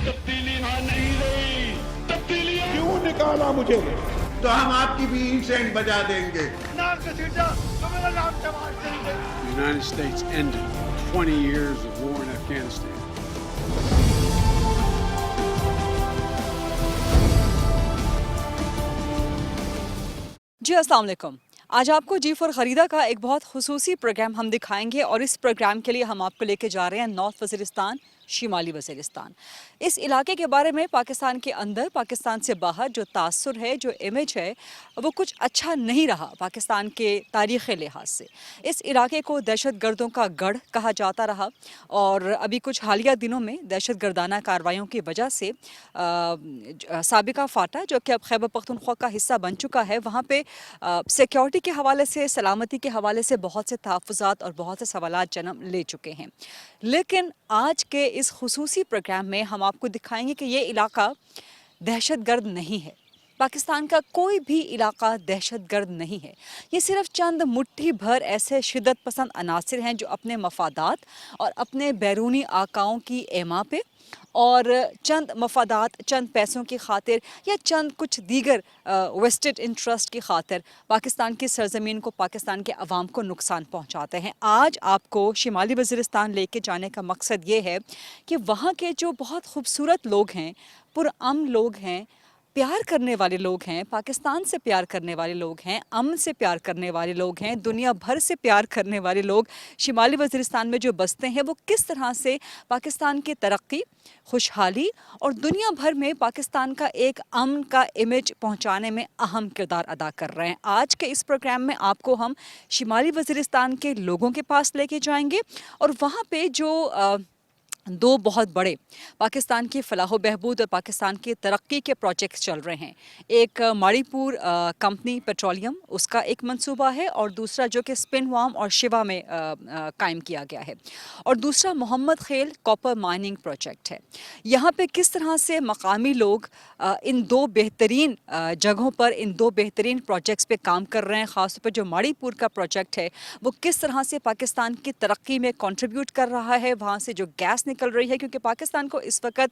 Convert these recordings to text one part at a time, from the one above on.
तब्दीली यहाँ नहीं रही, तब्दीली क्यों निकाला मुझे? तो हम आपकी भी इंसेंट बजा देंगे। नाम का सीटा तो मेरा नाम जवान देंगे। The United States ended 20 years of war in Afghanistan. जी अस्सलाम वालेकुम। आज आपको जी फॉर ख़रीदा का एक बहुत खुसूसी प्रोग्राम हम दिखाएंगे और इस प्रोग्राम के लिए हम आपको लेके जा रहे हैं नॉर्थ वज़ीरिस्तान, शिमाली वज़ीरिस्तान। इस इलाके के बारे में पाकिस्तान के अंदर, पाकिस्तान से बाहर जो तासुर है, जो इमेज है, वो कुछ अच्छा नहीं रहा पाकिस्तान के तारीख़ी लिहाज से। इस इलाके को दहशत गर्दों का गढ़ कहा जाता रहा और अभी कुछ हालिया दिनों में दहशत गर्दाना कार्रवाइयों की वजह से साबिका फाटा, जो कि अब खैबर पख्तूनख्वा का हिस्सा बन चुका है, वहाँ पे सिक्योरिटी के हवाले से, सलामती के हवाले से बहुत से तहफ़्फ़ुज़ात और बहुत से सवालात जन्म ले चुके हैं। लेकिन आज के इस खुसूसी प्रोग्राम में हम आपको दिखाएंगे कि ये इलाका दहशत गर्द नहीं है। पाकिस्तान का कोई भी इलाका दहशत गर्द नहीं है। ये सिर्फ चंद मुट्ठी भर ऐसे शिद्दत पसंद अनासिर हैं जो अपने मफादात और अपने बैरूनी आकाओं की एमा पे और चंद मफादात, चंद पैसों की खातिर या चंद कुछ दीगर वेस्टेड इंटरेस्ट की खातिर पाकिस्तान की सरजमीन को, पाकिस्तान के अवाम को नुकसान पहुंचाते हैं। आज आपको शिमाली वज़ीरिस्तान लेके जाने का मकसद ये है कि वहाँ के जो बहुत खूबसूरत लोग हैं, पुरअमन लोग हैं, प्यार करने वाले लोग हैं, पाकिस्तान से प्यार करने वाले लोग हैं, अमन से प्यार करने वाले लोग हैं, दुनिया भर से प्यार करने वाले लोग शिमाली वज़ीरिस्तान में जो बसते हैं, वो किस तरह से पाकिस्तान की तरक्की, खुशहाली और दुनिया भर में पाकिस्तान का एक अमन का इमेज पहुंचाने में अहम किरदार अदा कर रहे हैं। आज के इस प्रोग्राम में आपको हम शिमाली वज़ीरिस्तान के लोगों के पास लेके जाएंगे और वहाँ पे जो दो बहुत बड़े पाकिस्तान की फलाह बहबूद और पाकिस्तान की तरक्की के प्रोजेक्ट्स चल रहे हैं। एक मणिपुर कंपनी पेट्रोलियम, उसका एक मंसूबा है और दूसरा जो कि स्पिनवार्म और शिवा में कायम किया गया है और दूसरा मोहम्मद खेल कॉपर माइनिंग प्रोजेक्ट है। यहाँ पे किस तरह से मकामी लोग इन दो बेहतरीन जगहों पर, इन दो बेहतरीन प्रोजेक्ट्स पे काम कर रहे हैं। ख़ासतौर पर जो मणिपुर का प्रोजेक्ट है वो किस तरह से पाकिस्तान की तरक्की में कंट्रीब्यूट कर रहा है, वहाँ से जो गैस निकल रही है, क्योंकि पाकिस्तान को इस वक्त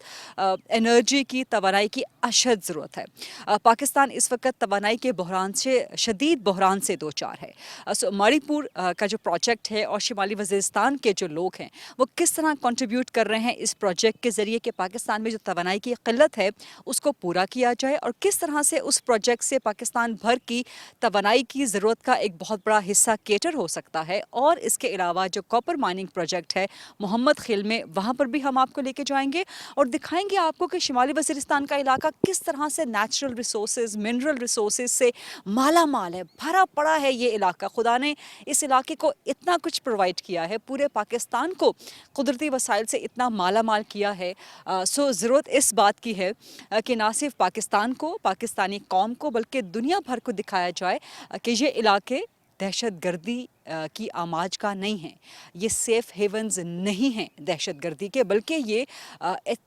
एनर्जी की, तवानाई की अशद ज़रूरत है। पाकिस्तान इस वक्त तवानाई के बहरान से, शदीद बहरान से दो चार है। सो मणिपुर का जो प्रोजेक्ट है और शिमाली वज़ीरिस्तान के जो लोग हैं वो किस तरह कंट्रीब्यूट कर रहे हैं इस प्रोजेक्ट के ज़रिए कि पाकिस्तान में जो तवानाई की क़िल्लत है उसको पूरा किया जाए और किस तरह से उस प्रोजेक्ट से पाकिस्तान भर की तवानाई की ज़रूरत का एक बहुत बड़ा हिस्सा केटर हो सकता है। और इसके अलावा जो कॉपर माइनिंग प्रोजेक्ट है मोहम्मद खेल में, वहाँ पर भी हम आपको लेके जाएंगे और दिखाएंगे आपको कि शिमाली वज़ीरिस्तान का इलाका किस तरह से नेचुरल रिसोर्सेज, मिनरल रिसोर्सेज से माला माल है, भरा पड़ा है। ये इलाका, खुदा ने इस इलाके को इतना कुछ प्रोवाइड किया है, पूरे पाकिस्तान को कुदरती वसाइल से इतना माला माल किया है। सो ज़रूरत इस बात की है कि ना सिर्फ पाकिस्तान को, पाकिस्तानी कौम को, बल्कि दुनिया भर को दिखाया जाए कि ये इलाके दहशत गर्दी की आमाज का नहीं है, ये सेफ़ हेवन्स नहीं हैं दहशत गर्दी के, बल्कि ये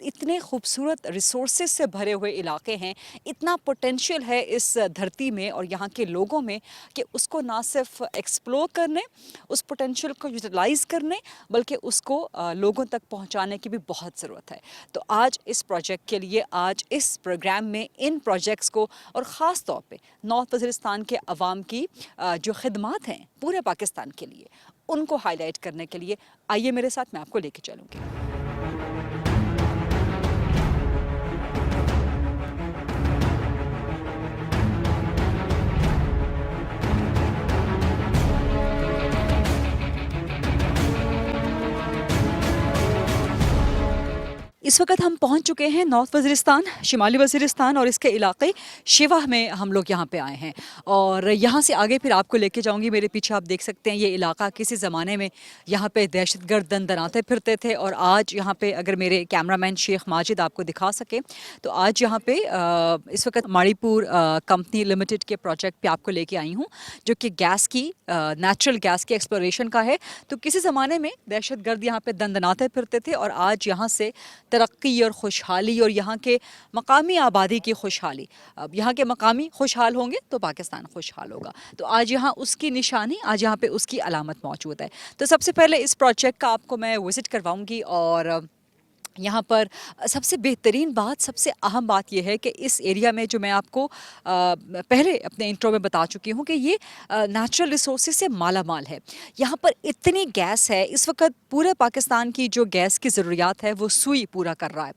इतने खूबसूरत रिसोर्सेज से भरे हुए इलाके हैं। इतना पोटेंशियल है इस धरती में और यहाँ के लोगों में कि उसको ना सिर्फ एक्सप्लोर करने, उस पोटेंशियल को यूटिलाइज़ करने, बल्कि उसको लोगों तक पहुँचाने की भी बहुत ज़रूरत है। तो आज इस प्रोजेक्ट के लिए, आज इस प्रोग्राम में इन प्रोजेक्ट्स को और ख़ास तौर पे नॉर्थ वज़ीरिस्तान के अवाम की जो खिदमात हैं पूरे पाकिस्तान के लिए, उनको हाईलाइट करने के लिए आइए मेरे साथ, मैं आपको लेके चलूँगी। इस वक्त हम पहुंच चुके हैं नॉर्थ वज़ीरिस्तान, शिमाली वज़ीरिस्तान और इसके इलाके शिवा में हम लोग यहाँ पे आए हैं और यहाँ से आगे फिर आपको लेके जाऊँगी। मेरे पीछे आप देख सकते हैं ये इलाका किसी ज़माने में यहाँ पे दहशतगर्द दंदनाते फिरते थे और आज यहाँ पे, अगर मेरे कैमरामैन शेख माजिद आपको दिखा सके तो आज यहाँ पे इस वक्त मणिपुर कंपनी लिमिटेड के प्रोजेक्ट पे आपको लेके आई हूँ, जो कि गैस की, नेचुरल गैस की एक्सप्लोरेशन का है। तो किसी ज़माने में दहशतगर्द यहाँ पे दंदनाते फिरते थे और आज यहाँ से तरक्की और खुशहाली और यहाँ के मकामी आबादी की खुशहाली, अब यहाँ के मकामी खुशहाल होंगे तो पाकिस्तान खुशहाल होगा। तो आज यहाँ उसकी निशानी, आज यहाँ पे उसकी अलामत मौजूद है। तो सबसे पहले इस प्रोजेक्ट का आपको मैं विज़िट करवाऊँगी और यहाँ पर सबसे बेहतरीन बात, सबसे अहम बात यह है कि इस एरिया में जो मैं आपको पहले अपने इंट्रो में बता चुकी हूँ कि ये नेचुरल रिसोर्सेज से माला माल है। यहाँ पर इतनी गैस है, इस वक्त पूरे पाकिस्तान की जो गैस की ज़रूरियात है वो सुई पूरा कर रहा है,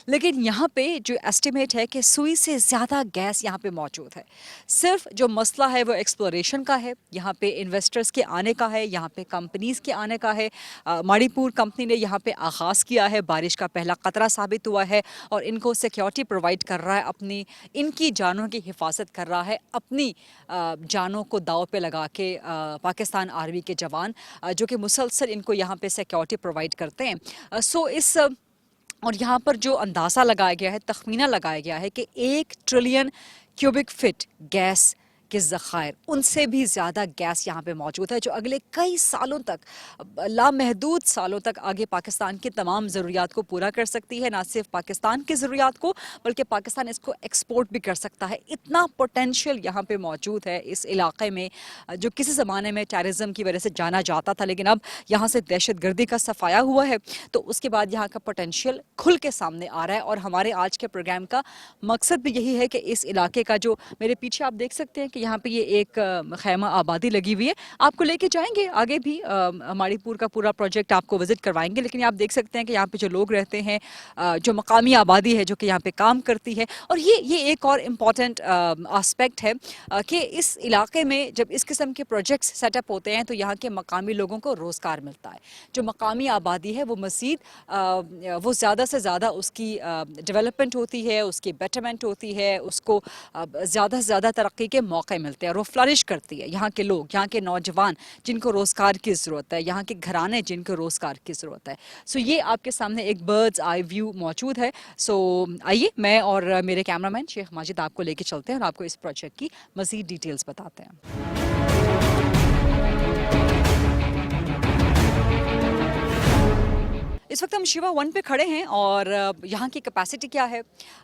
लेकिन यहाँ पे जो एस्टिमेट है कि सुई से ज़्यादा गैस यहाँ पे मौजूद है। सिर्फ जो मसला है वो एक्सप्लोरेशन का है, यहाँ पे इन्वेस्टर्स के आने का है, यहाँ पे कंपनीज़ के आने का है। मणिपुर कंपनी ने यहाँ पे आगाज़ किया है, बारिश का पहला खतरा साबित हुआ है और इनको सिक्योरिटी प्रोवाइड कर रहा है, अपनी इनकी जानों की हिफाजत कर रहा है, अपनी जानों को दाव पे लगा के पाकिस्तान आर्मी के जवान जो कि मुसलसल इनको यहाँ पे सिक्योरिटी प्रोवाइड करते हैं। सो इस और यहाँ पर जो अंदाज़ा लगाया गया है, तखमीना लगाया गया है कि 1 ट्रिलियन क्यूबिक फीट गैस के ज़खायर, उनसे भी ज़्यादा गैस यहाँ पे मौजूद है जो अगले कई सालों तक, लामहदूद सालों तक आगे पाकिस्तान की तमाम ज़रूरियात को पूरा कर सकती है। ना सिर्फ पाकिस्तान की ज़रूरियात को बल्कि पाकिस्तान इसको एक्सपोर्ट भी कर सकता है। इतना पोटेंशियल यहाँ पे मौजूद है इस इलाके में, जो किसी ज़माने में टेररिज्म की वजह से जाना जाता था, लेकिन अब यहाँ से दहशत गर्दी का सफाया हुआ है, तो उसके बाद यहाँ का पोटेंशियल खुल के सामने आ रहा है। और हमारे आज के प्रोग्राम का मकसद भी यही है कि इस इलाके का, जो मेरे पीछे आप देख सकते हैं कि यहाँ पे ये एक खैमा आबादी लगी हुई है, आपको लेके जाएंगे आगे भी, मणिपुर का पूरा प्रोजेक्ट आपको विजिट करवाएंगे। लेकिन आप देख सकते हैं कि यहाँ पे जो लोग रहते हैं, जो मकामी आबादी है जो कि यहाँ पे काम करती है, और ये एक और इम्पॉर्टेंट आस्पेक्ट है कि इस इलाके में जब इस किस्म के प्रोजेक्ट्स सेटअप होते हैं तो यहाँ के मकामी लोगों को रोज़गार मिलता है। जो मकामी आबादी है वो मज़ीद वो ज़्यादा से ज़्यादा उसकी डेवलपमेंट होती है, उसकी बेटरमेंट होती है, उसको ज़्यादा से ज़्यादा तरक्की के मौके मिलते हैं और वो फ्लरिश करती है। यहाँ के लोग, यहाँ के नौजवान जिनको रोज़गार की ज़रूरत है, यहाँ के घराने जिनको रोज़गार की ज़रूरत है। सो ये आपके सामने एक बर्ड्स आई व्यू मौजूद है। सो आइए मैं और मेरे कैमरामैन शेख माजिद आपको लेके चलते हैं और आपको इस प्रोजेक्ट की मज़ीद डिटेल्स बताते हैं। इस वक्त हम शिवा 1 पे खड़े हैं और यहाँ की कैपेसिटी क्या है,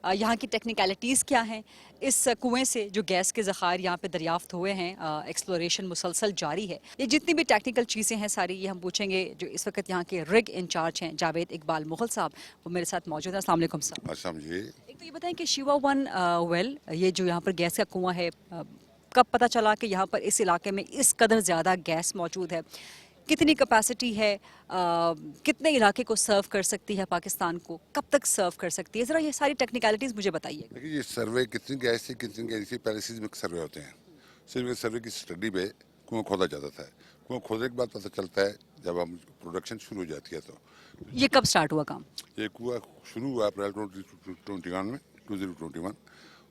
यहाँ की टेक्निकलिटीज़ क्या हैं, इस कुएं से जो गैस के ज़खायर यहाँ पे दरियाफ्त हुए हैं, एक्सप्लोरेशन मुसलसल जारी है। ये जितनी भी टेक्निकल चीज़ें हैं सारी ये हम पूछेंगे जो इस वक्त यहाँ के रिग इंचार्ज हैं जावेद इकबाल मुग़ल साहब, वो मेरे साथ मौजूद हैं। अस्सलाम वालेकुम साहब। असम जी, एक तो ये बताएं कि शिवा 1 वेल, ये जो यहाँ पर गैस का कुआं है, कब पता चला कि यहाँ पर इस इलाके में इस कदर ज़्यादा गैस मौजूद है, कितनी कैपेसिटी है, कितने इलाके को सर्व कर सकती है पाकिस्तान को, कब तक सर्व कर सकती है, ज़रा ये सारी टेक्निकलिटीज़ मुझे बताइए। देखिए, ये सर्वे कितनी गैस थी कितनी गैस थी पहले सिस्मिक सर्वे होते हैं। सिस्मिक सर्वे की स्टडी पे कुआं खोदा जाता था। कुआं खोदने के बाद पता चलता है जब हम प्रोडक्शन शुरू हो जाती है। तो ये कब स्टार्ट हुआ काम? ये कुआं शुरू हुआ अप्रैल 2021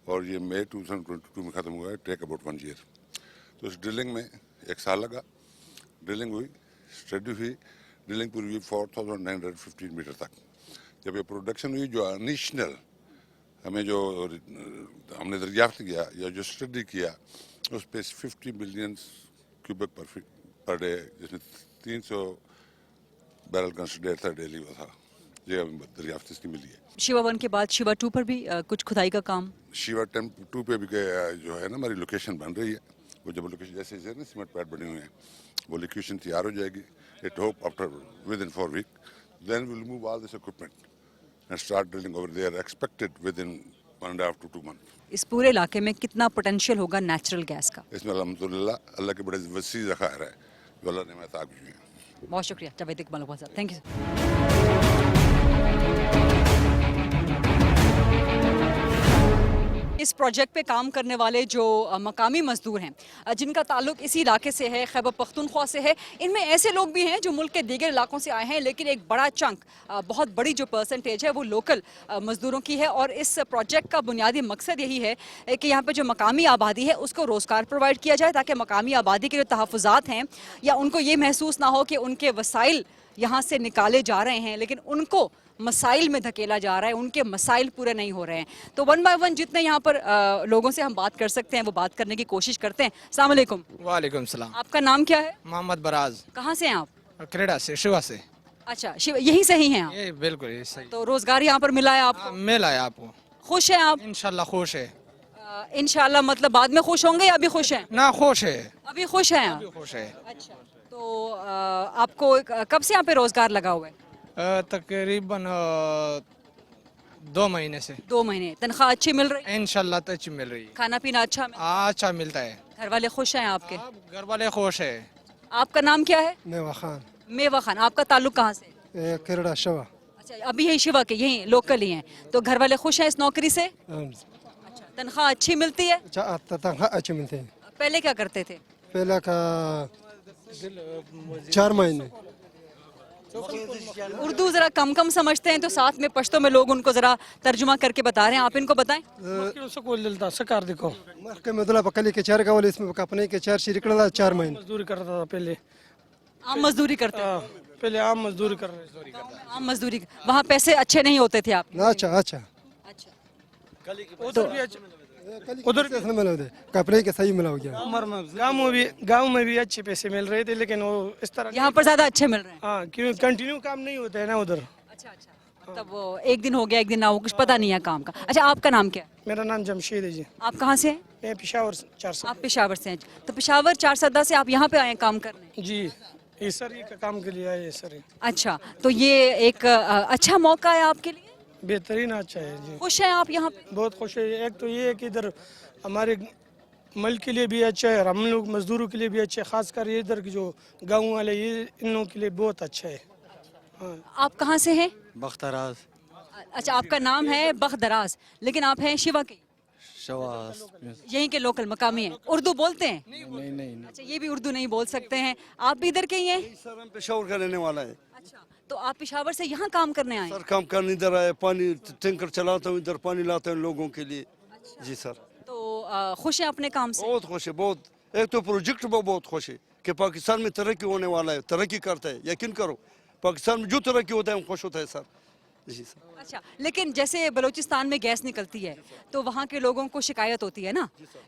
और ये मई 2022 में ख़त्म हुआ है। Take about 1 year. तो इस ड्रिलिंग में 1 साल लगा। ड्रिलिंग हुई, स्टडी हुई, ड्रिलिंग पूरी हुई 4915 मीटर तक। जब ये प्रोडक्शन हुई, जो इनिशियल हमें जो हमने दरियाफ्त किया या जो स्टडी किया उस पर 50 मिलियन क्यूबिक पर डे, जिसमें 300 बैरल कंसिडर था डेली वो था, ये हमें दरियाफ्त इसकी मिली है। शिवा 1 के बाद शिवा 2 पर भी कुछ खुदाई का काम? शिवा 2 पे भी जो है ना हमारी लोकेशन बन रही है। वो जब लोकेशन जैसे ना सीमेंट पैड बने हुए हैं, वो लोकेशन तैयार हो जाएगी। It hope after within 4 week then we will move all this equipment and start drilling over there, expected within 1.5 to 2 months। इस पूरे इलाके में कितना पोटेंशियल होगा नेचुरल गैस का? इसमें अल्हम्दुलिल्लाह अल्लाह के बड़े वसी ज़खायर है जो अल्लाह ने हमें अता किए हैं। बहुत शुक्रिया जावेद इकबाल मुग़ल साहब, थैंक यू। इस प्रोजेक्ट पे काम करने वाले जो मकामी मजदूर हैं, जिनका ताल्लुक इसी इलाके से है, खैबर पख्तूनख्वा से है, इनमें ऐसे लोग भी हैं जो मुल्क के दीगर इलाकों से आए हैं, लेकिन एक बड़ा चंक, बहुत बड़ी जो परसेंटेज है वो लोकल मजदूरों की है। और इस प्रोजेक्ट का बुनियादी मकसद यही है कि यहाँ पे जो मकामी आबादी है उसको रोज़गार प्रोवाइड किया जाए, ताकि मकामी आबादी के जो तहफ़्फ़ुज़ात हैं या उनको ये महसूस ना हो कि उनके वसाइल यहाँ से निकाले जा रहे हैं, लेकिन उनको मसाइल में धकेला जा रहा है, उनके मसाइल पूरे नहीं हो रहे हैं। तो 1 by 1 जितने यहाँ पर लोगों से हम बात कर सकते हैं वो बात करने की कोशिश करते हैं। अस्सलाम वालेकुम। वालेकुम सलाम। आपका नाम क्या है? मोहम्मद बराज। कहाँ से हैं आप? कनाडा से, शिवा से। अच्छा, शिव यहीं से ही हैं आप? ये बिल्कुल ये सही। तो रोजगार यहाँ पर मिला है आपको? मिला है आपको? खुश हैं आप? इंशाल्लाह खुश है। इंशाल्लाह मतलब बाद में खुश होंगे या अभी खुश हैं? ना खुश है, अभी खुश हैं आप? अभी खुश है। अच्छा, तो आपको कब से यहाँ पे रोजगार लगा हुआ है? تقریباً 2 مہینے سے 2 مہینے تنخواہ اچھی مل رہی ہے؟ انشاءاللہ تو اچھی مل رہی ہے. کھانا پینا اچھا اچھا ملتا ہے. گھر والے خوش ہیں آپ کے؟ گھر والے خوش ہے. آپ کا نام کیا ہے؟ میوا خان میوا خان. آپ کا تعلق کہاں سے؟ کیرڑا شوا. اچھا ابھی یہی شیوا کے یہیں لوکل ہی ہیں. تو گھر والے خوش ہیں اس نوکری سے؟ اچھا تنخواہ اچھی ملتی ہے؟ تنخواہ اچھے ملتے ہیں. پہلے کیا کرتے تھے؟ پہلا کا 4 مہینے. اردو ذرا کم کم سمجھتے ہیں تو ساتھ میں پشتو میں لوگ ان کو ذرا ترجمہ کر کے بتا رہے ہیں. آپ ان کو بتائیں. مخکې مې دله په کلي کې چار کولې اسمه په کپنۍ کې چار شریک کړله 4 مہینے. مزدوری کرتا تھا پہلے. عام مزدوری کرتے ہیں؟ پہلے عام مزدوری کر رہے تھے. عام مزدوری. وہاں پیسے اچھے نہیں ہوتے تھے آپ؟ اچھا اچھا. ادھر بھی ادھر کیسے ملا ہوتے کپڑے کے صحیح ملا ہو گیا. گاؤں میں بھی اچھے پیسے مل رہے تھے لیکن وہ اس طرح یہاں پر زیادہ اچھے مل رہے ہیں؟ ہاں کیوں کنٹینیو کام نہیں ہوتا ہے نا ادھر. اچھا اچھا. تب وہ ایک دن ہو گیا ایک دن نہ ہو کچھ پتہ نہیں ہے کام کا. اچھا آپ کا نام کیا ہے؟ میرا نام جمشید ہے جی. آپ کہاں سے ہیں؟ میں پشاور 400. آپ پشاور سے ہیں. تو پشاور 410 سے آپ یہاں پہ آئے ہیں کام کرنے؟ جی یہ سر یہ کام کے لیے آئے ہیں سر. اچھا تو یہ ایک اچھا موقع ہے آپ کے لیے؟ بہترین اچھا ہے جی. خوش ہیں آپ یہاں پہ؟ بہت خوش ہے. ایک تو یہ ہے کہ ادھر ہمارے ملک کے لیے بھی اچھا ہے اور ہم لوگ مزدوروں کے لیے بھی اچھا ہے. خاص کر یہ ادھر کے جو گاؤں والے یہ ان لوگوں کے لیے بہت اچھا ہے. آپ کہاں سے ہیں؟ بختراز. اچھا آپ کا نام ہے بختراز لیکن آپ ہیں شیوا کے؟ شواس. یہیں کے لوکل مقامی ہیں. اردو بولتے ہیں؟ نہیں. اچھا یہ بھی اردو نہیں بول سکتے ہیں. آپ بھی ادھر کے ہی ہیں؟ سر ہم پشاور کا رہنے والا ہے. اچھا تو آپ پشاور سے یہاں کام کرنے آئے ہیں؟ سر کام کرنے ادھر آئے. پانی ٹینکر چلاتا ہوں ادھر پانی لاتا ہوں لوگوں کے لیے. جی سر. تو خوش ہیں اپنے کام سے؟ بہت خوش ہے بہت. ایک تو پروجیکٹ بہت خوش ہے کہ پاکستان میں ترقی ہونے والا ہے. ترقی کرتا ہے یقین کرو. پاکستان میں جو ترقی ہوتا ہے ہم خوش ہوتا ہے سر. جی سر. اچھا لیکن جیسے بلوچستان میں گیس نکلتی ہے تو وہاں کے لوگوں کو شکایت ہوتی ہے نا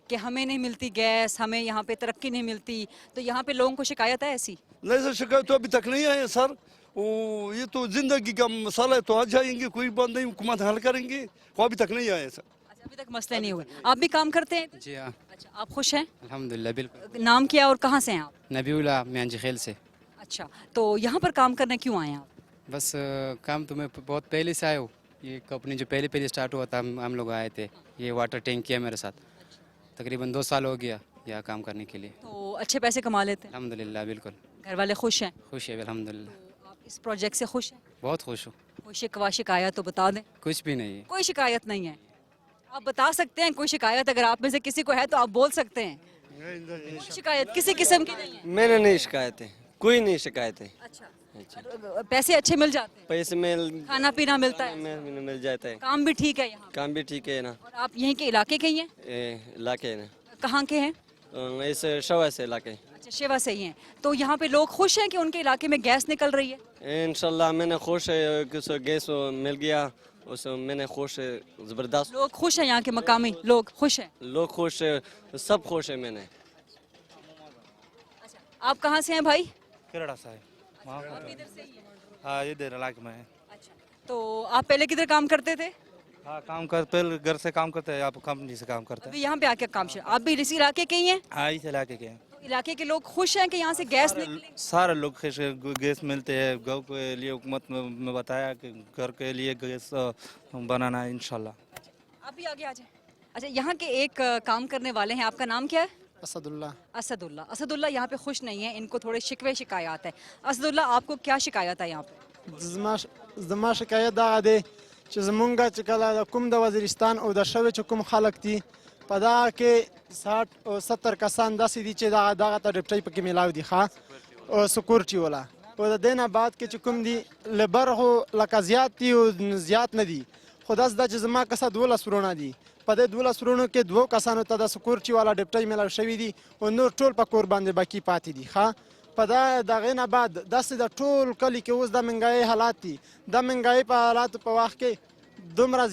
کہ ہمیں نہیں ملتی گیس, ہمیں یہاں پہ ترقی نہیں ملتی, تو یہاں پہ لوگوں کو شکایت ہے ایسی؟ نہیں سر شکایت تو ابھی تک نہیں آئے سر. یہ تو زندگی کا مسئلہ ہے تو آ جائیں گے. کوئی بات نہیں حکومت حل کریں گے. وہ ابھی تک نہیں آئے سر. اچھا ابھی تک مسئلے نہیں ہوئے. آپ بھی کام کرتے ہیں؟ جی ہاں اچھا آپ خوش ہیں؟ الحمدللہ بالکل. نام کیا اور کہاں سے ہیں آپ؟ نبی اللہ میانجی خیل سے. اچھا تو یہاں پر کام کرنے کیوں آئے ہیں آپ؟ بس کام تو میں بہت پہلے سے آیا ہوں. یہ کمپنی جو پہلے اسٹارٹ ہوا تھا ہم لوگ آئے تھے. یہ واٹر ٹینک کیا میرے ساتھ. تقریباً 2 سال ہو گیا یہاں کام کرنے کے لیے. تو اچھے پیسے کما لیتے ہیں؟ الحمدللہ بالکل. گھر والے خوش ہیں؟ خوش ہے الحمدللہ. آپ اس پروجیکٹ سے خوش ہیں؟ بہت خوش ہوں. کوئی شکوہ شکایت تو بتا دیں. کچھ بھی نہیں ہے. کوئی شکایت نہیں ہے. آپ بتا سکتے ہیں کوئی شکایت اگر آپ میں سے کسی کو ہے تو آپ بول سکتے ہیں. کوئی شکایت کسی قسم کی نہیں ہے؟ میں نے نہیں شکایت ہے. کوئی نہیں شکایت ہے. اچھا پیسے اچھے مل جاتے ہیں؟ پیسے میں کھانا پینا ملتا ہے؟ مل جاتا ہے. کام بھی ٹھیک ہے یہاں؟ کام بھی ٹھیک ہے نا. اور آپ یہیں کے علاقے کے ہی ہیں؟ علاقے نا. کہاں کے ہیں؟ اس شوا سے علاقے. اچھا شیوا سے ہی ہیں. تو یہاں پہ لوگ خوش ہیں کہ ان کے علاقے میں گیس نکل رہی ہے؟ انشاءاللہ میں نے خوش ہے کہ گیس مل گیا. اس میں نے خوش ہے زبردست. لوگ خوش ہیں یہاں کے مقامی لوگ خوش ہیں؟ لوگ خوش ہے سب خوش ہے. میں نے آپ کہاں سے ہیں بھائی؟ کیرڑا سے. ہاں ادھر علاقے میں ہے. اچھا تو آپ پہلے کدھر کام کرتے تھے؟ ہاں کام کر پہلے گھر سے کام کرتے ہیں. آپ کمپنی سے کام کرتے ہیں. ابھی یہاں پہ آ کے کام شروع. آپ بھی اسی علاقے کے ہی ہیں؟ ہاں اس علاقے کے ہیں. تو علاقے کے لوگ خوش ہیں کہ یہاں سے گیس نکلی؟ سارے لوگ خوش ہیں. گیس ملتے ہیں. گاؤں کے لیے حکومت میں بتایا کہ گھر کے لیے گیس بنانا ہے انشاءاللہ. آپ بھی آگے آ جائیں. اچھا یہاں کے ایک کام کرنے والے ہیں. آپ کا نام کیا ہے؟ اسد اللہ. اسد اللہ. اسد اللہ یہاں پہ خوش نہیں ہیں. ان کو تھوڑے شکوے شکایات ہیں. اسد اللہ آپ کو کیا شکایت ہے یہاں پہ؟ زما شکایت دا دی چې زمونږ چې کله د کوم د وزیرستان او د شوې چې کوم خلک دي په دغه کې 60 او 70 کسان داسې دي چې دغه ته ډپټۍ پکې میلاو دي ښه او سکورټي والا. او د دې نه بعد کې چې کوم دي لیبر خو لکه زیات دي او زیات نه دي. خو داسې ده چې زما کسه 12 ورونه دي. په دې 12 ورونو کې 2 کسانو ته د سکورټي والا ډپټۍ میلاو شوي دي او نور ټول په کور باندې باقي پاتې دي ښه. په دغې نه بعد داسې د ټول کلي کې اوس د مهنګایۍ حالات دي. د مهنګایۍ په حالاتو په وخت کې دومره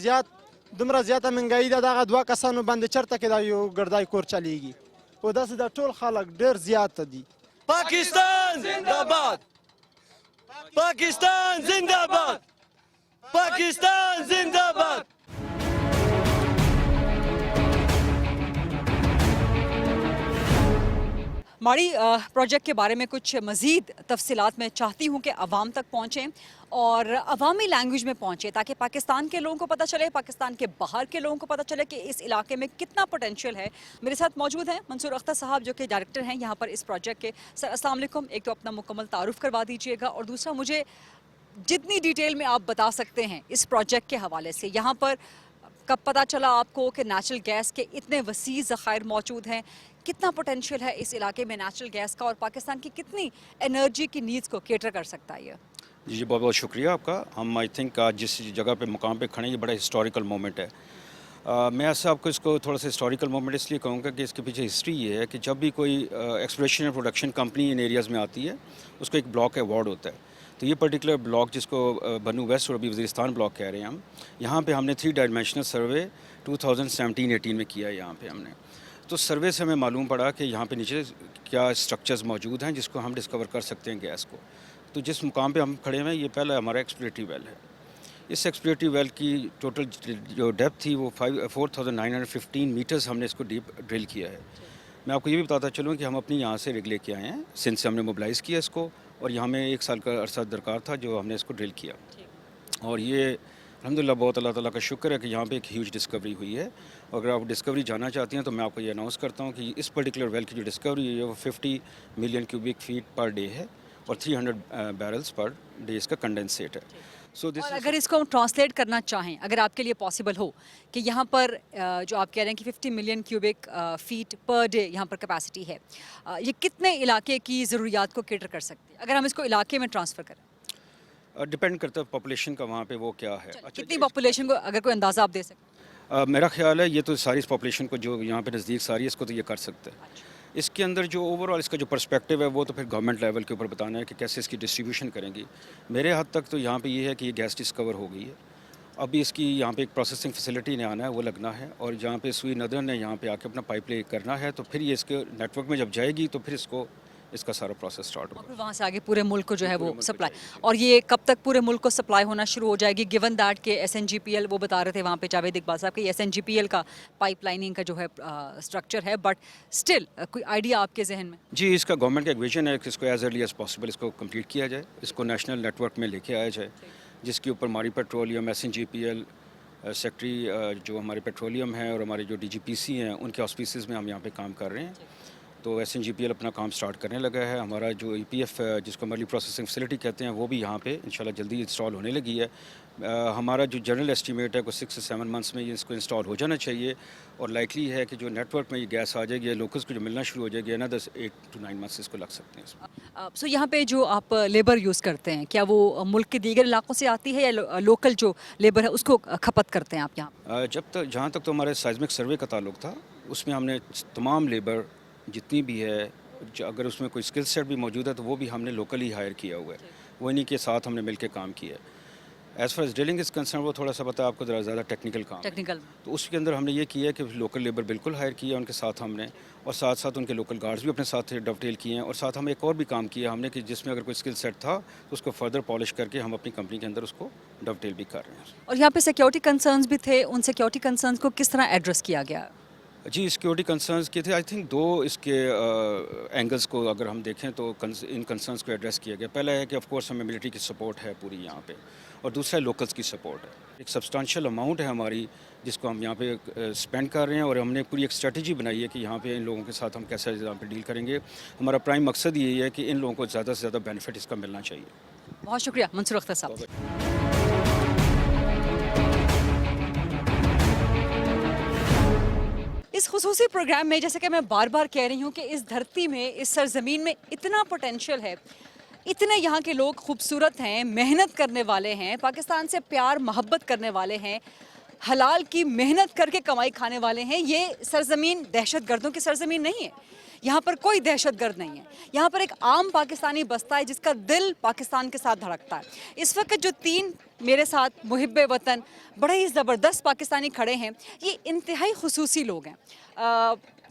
زیاته مهنګایي ده دغه 2 کسانو باندې چېرته کې دا یو ګردای کور چلیږي. او داسې د ټول خلک ډېر زیات دي. پاکستان زندہ باد. پاکستان زندہ باد. پاکستان زندہ باد. माड़ी प्रोजेक्ट के बारे में कुछ मज़ीद तफसीलात मैं चाहती हूँ कि आवाम तक पहुँचें और अवामी लैंग्वेज में पहुँचें ताकि पाकिस्तान के लोगों को पता चले, पाकिस्तान के बाहर के लोगों को पता चले कि इस इलाके में कितना पोटेंशियल है। मेरे साथ मौजूद हैं मंसूर अख्तर साहब जो कि डायरेक्टर हैं यहाँ पर इस प्रोजेक्ट के। सर अस्सलाम वालेकुम, एक तो अपना मुकम्मल तारुफ करवा दीजिएगा और दूसरा मुझे जितनी डिटेल में आप बता सकते हैं इस प्रोजेक्ट के हवाले से, यहाँ पर कब पता चला आपको कि नेचुरल गैस के इतने वसी ज़खायर मौजूद हैं, कितना पोटेंशियल है इस इलाके में नेचुरल गैस का और पाकिस्तान की कितनी एनर्जी की नीड्स को केटर कर सकता है ये? जी बहुत बहुत शुक्रिया आपका। हम आई थिंक आज जिस जगह पे मुकाम पे खड़े हैं ये बड़ा हिस्टोरिकल मोमेंट है। मैं ऐसा आपको इसको थोड़ा सा हिस्टोरिकल मोमेंट इसलिए कहूँगा कि इसके पीछे हिस्ट्री ये है कि जब भी कोई exploration and production company in areas में आती है उसको एक ब्लॉक अवार्ड होता है। तो ये पर्टिकुलर ब्लॉक जिसको बनू वेस्ट और अभी वज़ीरिस्तान ब्लॉक कह रहे हैं हम, यहाँ पे हमने 3 डायमेंशनल सर्वे 2017-18 में किया है यहाँ पे हमने। तो सर्वे से हमें मालूम पड़ा कि यहाँ पे नीचे क्या स्ट्रक्चर्स मौजूद हैं जिसको हम डिस्कवर कर सकते हैं गैस को। तो जिस मुकाम पे हम खड़े हैं ये पहला हमारा एक्सप्लोरेटरी वेल है। इस एक्सप्लोरेटरी वेल की टोटल जो डेप्थ थी वो 4,915 मीटर्स हमने इसको डीप ड्रिल किया है। मैं आपको ये भी बताता चलूँ कि हम अपनी यहाँ से रिग लेके आए हैं, सिंध से हमने मोबिलाइज़ किया इसको और यहाँ में 1 साल का अरसा दरकार था जो हमने इसको ड्रिल किया। और ये अल्हम्दुलिल्लाह बहुत अल्लाह ताला का शुक्र है कि यहाँ पे एक ह्यूज डिस्कवरी हुई है। अगर आप डिस्कवरी जानना चाहती हैं तो मैं आपको ये अनाउंस करता हूँ कि इस पर्टिकुलर वेल की जो डिस्कवरी है वो 50 million cubic feet per day है और 300 बैरल्स पर डे इसका कंडेंसेट है। और अगर इसको हम ट्रांसलेट करना चाहें, अगर आपके लिए पॉसिबल हो कि यहाँ पर जो आप कह रहे हैं कि 50 million cubic feet per day यहाँ पर कैपेसिटी है, ये कितने इलाके की ज़रूरियात को केटर कर सकती है अगर हम इसको इलाके में ट्रांसफ़र करें? डिपेंड करता है पॉपुलेशन का वहाँ पे वो क्या है। कितनी पॉपुलेशन को अगर कोई अंदाज़ा आप दे सकते? मेरा ख्याल है ये तो सारी इस पॉपुलेशन को जो यहाँ पे नज़दीक सारी है इसको तो ये कर सकते हैं। इसके अंदर जो ओवरऑल इसका जो पर्सपेक्टिव है वो तो फिर गवर्नमेंट लेवल के ऊपर बताना है कि कैसे इसकी डिस्ट्रीब्यूशन करेंगी। मेरे हद तक तो यहाँ पे ये है कि ये गैस डिस्कवर हो गई है। अभी इसकी यहाँ पे एक प्रोसेसिंग फैसिलिटी ने आना है, वो लगना है और जहाँ पे सुई नदर ने यहाँ पे आके अपना पाइपलाइन करना है तो फिर ये इसके नेटवर्क में जब जाएगी तो फिर इसका सारा प्रोसेस स्टार्ट होगा। वहाँ से आगे पूरे मुल्क को जो है वो सप्लाई, और ये कब तक पूरे मुल्क को सप्लाई होना शुरू हो जाएगी गिवन दैट के SNGPL वो बता रहे थे वहाँ पे जावेद इकबाल साहब कि SNGPL का पाइपलाइनिंग का जो है स्ट्रक्चर है, बट स्टिल कोई आइडिया आपके जहन में? जी इसका गवर्नमेंट का एक विजन है कि इसको एज अर्ली एज पॉसिबल इसको कंप्लीट किया जाए, इसको नेशनल नेटवर्क में लेके आया जाए जिसके ऊपर हमारी पेट्रोलियम SNGPL सेक्रेटरी जो हमारे पेट्रोलियम है और हमारे जो DGPC हैं उनके ऑस्पिसेस में हम यहाँ पे काम कर रहे हैं। तो SNGPL अपना काम स्टार्ट करने लगा है। हमारा जो EPF जिसको अर्ली प्रोसेसिंग फैसिलिटी कहते हैं वो भी यहाँ पे इंशाल्लाह जल्दी इंस्टॉल होने लगी है। हमारा जो जनरल एस्टीमेट है को 6 से 7 मंथ्स में ये इसको इंस्टॉल हो जाना चाहिए और लाइकली है कि जो नेटवर्क में ये गैस आ जाएगी लोकल्स को जो मिलना शुरू हो जाएगी अनदर 8 to 9 मंथ्स इसको लग सकते हैं। सो यहाँ पे जो आप लेबर यूज़ करते हैं क्या वो मुल्क के दीगर इलाकों से आती है या लोकल जो लेबर है उसको खपत करते हैं आप यहाँ? जहाँ तक तो हमारे साइज़मिक सर्वे का ताल्लुक था उसमें हमने तमाम लेबर जितनी भी है अगर उसमें कोई स्किल सेट भी मौजूद है तो वो भी हमने लोकली हायर किया हुआ है, वो इन्हीं के साथ हमने मिलकर काम किया है। As far as drilling is concern वो थोड़ा सा पता है आपको ज़्यादा टेक्निकल काम टेक्निकल, तो उसके अंदर हमने ये किया है कि लोकल लेबर बिल्कुल हायर किया उनके साथ हमने, और साथ साथ उनके लोकल गार्ड्स भी अपने साथ डवटेल किए हैं और साथ हम एक और भी काम किया हमने कि जिसमें अगर कोई स्किल सेट था तो उसको फर्दर पॉलिश करके हम अपनी कंपनी के अंदर उसको डवटेल भी कर रहे हैं। और यहाँ पे सिक्योरिटी कंसर्न्स भी थे, उन सिक्योरिटी कंसर्न्स को किस तरह एड्रेस किया गया? जी सिक्योरिटी कंसर्न्स के थे आई थिंक 2 इसके एंगल्स को अगर हम देखें तो इन कंसर्न्स को एड्रेस किया गया। पहला है कि ऑफ कोर्स हमें मिलिट्री की सपोर्ट है पूरी यहाँ पे और दूसरा लोकल्स की सपोर्ट है। एक सब्सटेंशियल अमाउंट है हमारी जिसको हम यहाँ पे स्पेंड कर रहे हैं और हमने पूरी एक स्ट्रेटजी बनाई है कि यहाँ पे इन लोगों के साथ हम कैसे यहाँ पे डील करेंगे। हमारा प्राइम मकसद यही है कि इन लोगों को ज़्यादा से ज़्यादा बेनिफिट इसका मिलना चाहिए। बहुत शुक्रिया मंसूर अख्तर साहब। इस खुसूसी प्रोग्राम में जैसे कि मैं बार बार कह रही हूँ कि इस धरती में, इस सरजमीन में इतना पोटेंशियल है, इतने यहाँ के लोग खूबसूरत हैं, मेहनत करने वाले हैं, पाकिस्तान से प्यार मोहब्बत करने वाले हैं, हलाल की मेहनत करके कमाई खाने वाले हैं। ये सरजमीन दहशतगर्दों की सरजमीन नहीं है, यहाँ पर कोई दहशतगर्द नहीं है। यहाँ पर एक आम पाकिस्तानी बसता है जिसका दिल पाकिस्तान के साथ धड़कता है। इस वक्त जो 3 मेरे साथ मुहिब्बे वतन बड़े ही ज़बरदस्त पाकिस्तानी खड़े हैं, ये इंतहाई खुसूसी लोग हैं।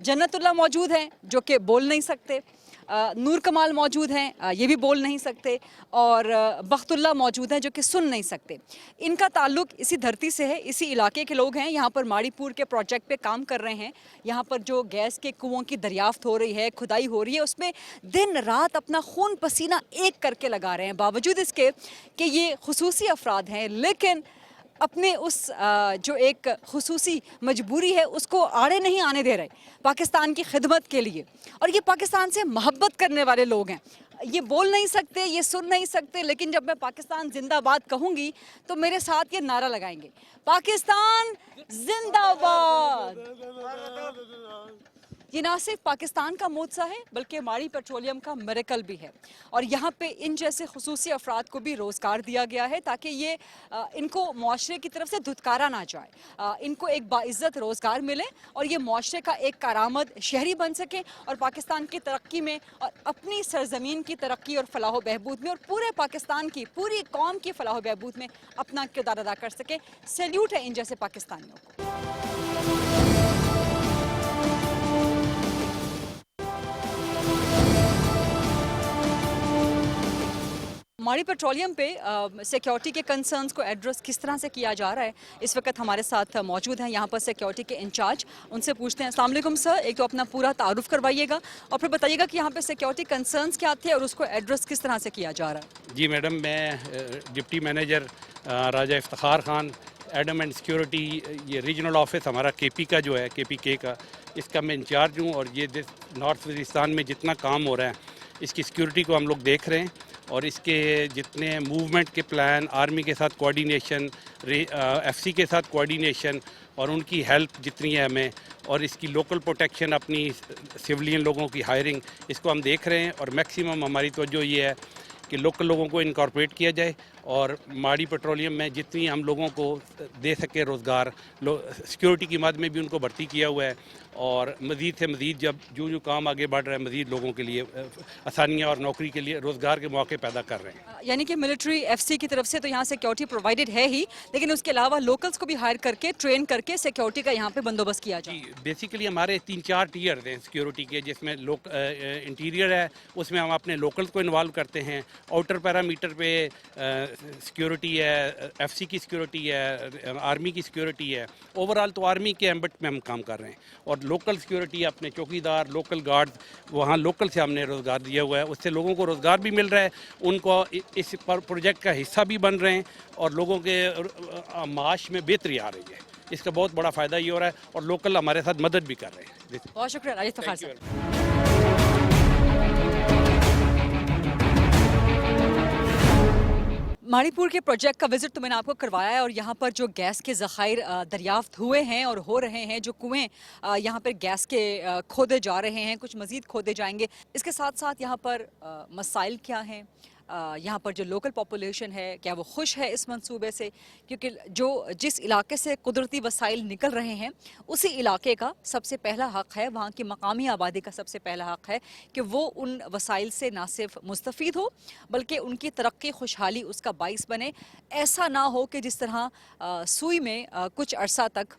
जन्नतुल्लाह मौजूद हैं जो कि बोल नहीं सकते, नूर कमाल मौजूद हैं, ये भी बोल नहीं सकते, और बख्तुल्ला मौजूद हैं जो कि सुन नहीं सकते। इनका ताल्लुक इसी धरती से है, इसी इलाके के लोग हैं। यहाँ पर माड़ीपुर के प्रोजेक्ट पे काम कर रहे हैं। यहाँ पर जो गैस के कुओं की दरियाफ्त हो रही है, खुदाई हो रही है, उसमें दिन रात अपना खून पसीना एक करके लगा रहे हैं। बावजूद इसके कि ये खुसूसी अफराद हैं, लेकिन अपने उस जो एक खुसूसी मजबूरी है उसको आड़े नहीं आने दे रहे पाकिस्तान की खिदमत के लिए। और ये पाकिस्तान से मोहब्बत करने वाले लोग हैं। ये बोल नहीं सकते, ये सुन नहीं सकते, लेकिन जब मैं पाकिस्तान जिंदाबाद कहूँगी तो मेरे साथ ये नारा लगाएंगे, पाकिस्तान जिंदाबाद। ये ना सिर्फ पाकिस्तान का मोर्चा है बल्कि माड़ी पेट्रोलियम का मिरेकल भी है। और यहाँ पे इन जैसे खुसूसी अफराद को भी रोज़गार दिया गया है ताकि ये इनको मुआशरे की तरफ से धुतकारा ना जाए, इनको एक बाइज़्ज़त रोज़गार मिले और ये मुआशरे का एक कारामद शहरी बन सके और पाकिस्तान की तरक्की में और अपनी सरजमीन की तरक्की और फलाह बहबूद में और पूरे पाकिस्तान की पूरी कौम की फलाह बहबूद में अपना किरदार अदा कर सके। सैल्यूट है इन जैसे पाकिस्तानियों को। माड़ी पेट्रोलियम पे सिक्योरिटी के कंसर्न्स को एड्रेस किस तरह से किया जा रहा है, इस वक्त हमारे साथ मौजूद हैं यहाँ पर सिक्योरिटी के इंचार्ज। उनसे पूछते हैं। अस्सलाम वालेकुम सर, एक तो अपना पूरा तारुफ करवाइएगा और फिर बताइएगा कि यहाँ पे सिक्योरिटी कंसर्न्स क्या थे और उसको एड्रेस किस तरह से किया जा रहा है। जी मैडम, मैं deputy manager Raja Iftikhar Khan, Adam and security, ये रीजनल ऑफिस हमारा केपी का जो है, केपी के का, इसका मैं इंचार्ज हूँ। और ये नॉर्थ वज़ीरिस्तान में जितना काम हो रहा है इसकी सिक्योरिटी को हम लोग देख रहे हैं और इसके जितने मूवमेंट के प्लान, आर्मी के साथ कोऑर्डिनेशन, एफसी के साथ कोऑर्डिनेशन और उनकी हेल्प जितनी है हमें, और इसकी लोकल प्रोटेक्शन, अपनी सिविलियन लोगों की हायरिंग, इसको हम देख रहे हैं। और मैक्सिमम हमारी तवज्जो ये है कि लोकल लोगों को इनकॉर्पोरेट किया जाए और माड़ी पेट्रोलियम में जितनी हम लोगों को दे सके रोज़गार, सिक्योरिटी की मद में भी उनको भर्ती किया हुआ है। और मज़ीद से मज़ीद जब जो काम आगे बढ़ रहा है, मज़ीद लोगों के लिए आसानियाँ और नौकरी के लिए रोज़गार के मौके पैदा कर रहे हैं। यानी कि मिलिट्री एफसी की तरफ से तो यहाँ सिक्योरिटी प्रोवाइडेड है ही, लेकिन उसके अलावा लोकल्स को भी हायर करके, ट्रेन करके सिक्योरिटी का यहाँ पे बंदोबस्त किया जाए। बेसिकली हमारे 3-4 टीयर्स हैं सिक्योरिटी के, जिसमें इंटीरियर है, उसमें हम अपने लोकल्स को इन्वॉल्व करते हैं। आउटर पैरामीटर पे सिक्योरिटी है, एफसी की सिक्योरिटी है, आर्मी की सिक्योरिटी है। ओवरऑल तो आर्मी के एम्बट में हम काम कर रहे हैं। और लोकल सिक्योरिटी, अपने चौकीदार, लोकल गार्ड, वहाँ लोकल से हमने रोज़गार दिया हुआ है। उससे लोगों को रोज़गार भी मिल रहा है, उनको इस प्रोजेक्ट का हिस्सा भी बन रहे हैं और लोगों के माश में बेहतरी आ रही है। इसका बहुत बड़ा फ़ायदा ये हो रहा है और लोकल हमारे साथ मदद भी कर रहे हैं। बहुत शुक्रिया राजा इफ्तिखार साहब। माड़ीपुर के प्रोजेक्ट का विजिट तो मैंने आपको करवाया है और यहाँ पर जो गैस के ज़खायर दरियाफ्त हुए हैं और हो रहे हैं, जो कुएँ यहाँ पर गैस के खोदे जा रहे हैं, कुछ मज़ीद खोदे जाएंगे। इसके साथ साथ यहाँ पर मसाइल क्या हैं, यहाँ पर जो लोकल पॉपुलेशन है क्या वो खुश है इस मंसूबे से, क्योंकि जिस इलाके से कुदरती वसाइल निकल रहे हैं उसी इलाके का सबसे पहला हक़ है, वहाँ की मकामी आबादी का सबसे पहला हक़ है कि वो उन वसाइल से ना सिर्फ मुस्तफ़ीद हो बल्कि उनकी तरक्की खुशहाली उसका बाइस बने। ऐसा ना हो कि जिस तरह सुई में कुछ अरसा तक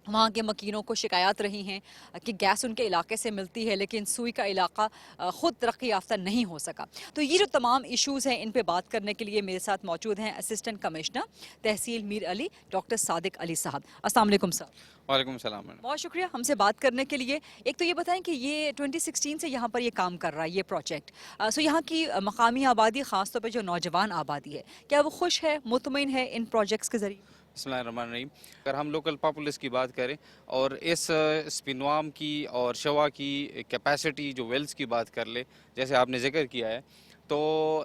वहाँ के मकीनों को शिकायत रही हैं कि गैस उनके इलाके से मिलती है लेकिन सुई का इलाका ख़ुद तरक्की याफ्ता नहीं हो सका। तो ये जो तमाम इश्यूज़ हैं इन पे बात करने के लिए मेरे साथ मौजूद हैं असिस्टेंट कमिश्नर तहसील मीर अली डॉक्टर सादिक अली साहब। अस्सलाम वालेकुम सर। वालेकुम सलाम। बहुत शुक्रिया हमसे बात करने के लिए। एक तो ये बताएं कि ये 2016 से यहाँ पर ये काम कर रहा है ये प्रोजेक्ट, सो यहाँ की मकामी आबादी ख़ास तौर पर जो नौजवान आबादी है क्या वो खुश है, मुतमईन है इन प्रोजेक्ट्स के ज़रिए? बिस्मिल्लाहिर्रहमानिर्रहीम। अगर हम लोकल पॉपुलेस की बात करें और इस स्पिनवाम की और शवा की कैपेसिटी जो वेल्स की बात कर ले, जैसे आपने जिक्र किया है, तो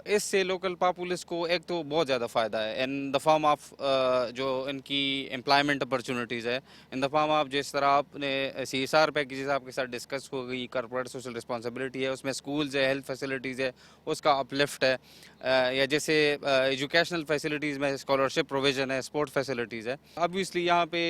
इससे लोकल पॉपुलेस को एक तो बहुत ज़्यादा फ़ायदा है इन द फॉर्म ऑफ जो इनकी एम्प्लॉयमेंट अपॉर्चुनिटीज़ है, इन द फॉर्म ऑफ जिस तरह आपने CSR पैकेजेस आपके साथ डिस्कस हो गई, कॉर्पोरेट सोशल रिस्पॉन्सिबिलिटी है, उसमें स्कूल्स है, हेल्थ फैसिलिटीज़ है, उसका अपलिफ्ट है, या जैसे एजुकेशनल फैसिलिटीज़ में स्कॉलरशिप प्रोविज़न है, स्पोर्ट फैसिलिटीज़ है। ऑब्वियसली यहाँ पे